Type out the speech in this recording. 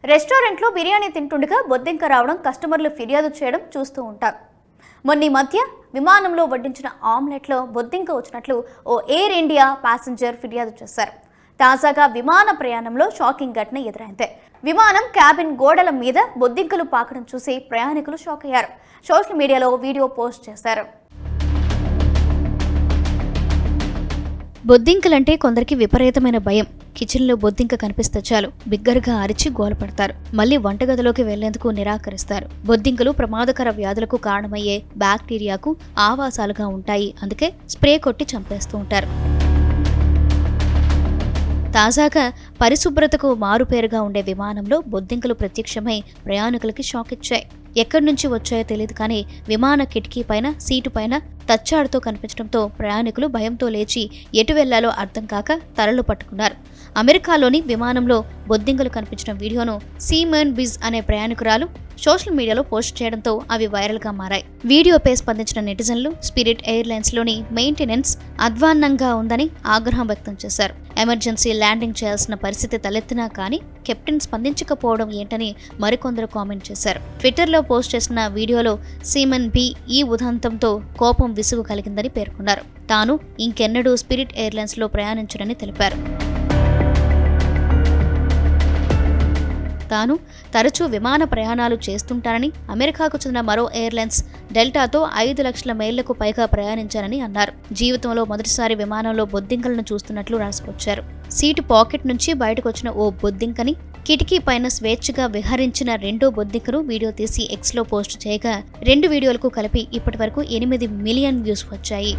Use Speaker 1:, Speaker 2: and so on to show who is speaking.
Speaker 1: రెస్టారెంట్లో బిర్యానీ తింటుండగా బొద్దింక రావడం కస్టమర్లు ఫిర్యాదు చేయడం చూస్తూ ఉంటారు. మొన్న మధ్య విమానంలో వడ్డించిన ఆమ్లెట్లో బొద్దింక వచ్చినట్లు ఓ ఎయిర్ ఇండియా ప్యాసింజర్ ఫిర్యాదు చేశారు. తాజాగా విమాన ప్రయాణంలో షాకింగ్ ఘటన ఎదురైంది. విమానం క్యాబిన్ గోడల మీద బొద్దింకలు పాకడం చూసి ప్రయాణికులు షాక్ అయ్యారు. సోషల్ మీడియాలో వీడియో పోస్ట్ చేశారు. బొద్దింకలంటే కొందరికి విపరీతమైన భయం. కిచెన్లో బొద్దింక కనిపిస్తే చాలు బిగ్గరగా అరిచి గోలపడతారు. మళ్లీ వంటగదిలోకి వెళ్లేందుకు నిరాకరిస్తారు. బొద్దింకలు ప్రమాదకర వ్యాధులకు కారణమయ్యే బ్యాక్టీరియాకు ఆవాసాలుగా ఉంటాయి. అందుకే స్ప్రే కొట్టి చంపేస్తూ ఉంటారు. తాజాగా పరిశుభ్రతకు మారుపేరుగా ఉండే విమానంలో బొద్దింకలు ప్రత్యక్షమై ప్రయాణికులకి షాక్ ఇచ్చాయి. ఎక్కడి నుంచి వచ్చాయో తెలియదు కానీ విమాన కిటికీ పైన సీటు పైన తచ్చాడుతో కనిపించడంతో ప్రయాణికులు భయంతో లేచి ఎటు వెళ్లాలో అర్థం కాక తలలు పట్టుకున్నారు. అమెరికాలోని విమానంలో బొద్దింకలు కనిపించిన వీడియోను సీమన్ బిజ్ అనే ప్రయాణికురాలు సోషల్ మీడియాలో పోస్ట్ చేయడంతో అవి వైరల్గా మారాయి. వీడియోపై స్పందించిన నెటిజన్లు స్పిరిట్ ఎయిర్లైన్స్లోని మెయింటెనెన్స్ అధ్వాన్నంగా ఉందని ఆగ్రహం వ్యక్తం చేశారు. ఎమర్జెన్సీ ల్యాండింగ్ చేయాల్సిన పరిస్థితి తలెత్తినా కానీ కెప్టెన్ స్పందించకపోవడం ఏంటని మరికొందరు కామెంట్ చేశారు. ట్విట్టర్లో పోస్ట్ చేసిన వీడియోలో సీమన్ బి ఈ ఉదంతంతో కోపం విసుగు కలిగిందని పేర్కొన్నారు. తాను ఇంకెన్నడూ స్పిరిట్ ఎయిర్లైన్స్లో ప్రయాణించడని తెలిపారు. తాను తరచూ విమాన ప్రయాణాలు చేస్తుంటానని, అమెరికాకు చెందిన మరో ఎయిర్లైన్స్ డెల్టాతో 5 లక్షల మైళ్లకు పైగా ప్రయాణించారని అన్నారు. జీవితంలో మొదటిసారి విమానంలో బొద్దింకలను చూస్తున్నట్లు రాసుకొచ్చారు. సీటు పాకెట్ నుంచి బయటకు వచ్చిన ఓ బొద్దింకని, కిటికీ పైన స్వేచ్ఛగా విహరించిన రెండో బొద్దింకను వీడియో తీసి ఎక్స్లో పోస్ట్ చేయగా 2 వీడియోలకు కలిపి ఇప్పటివరకు 8 మిలియన్ వ్యూస్ వచ్చాయి.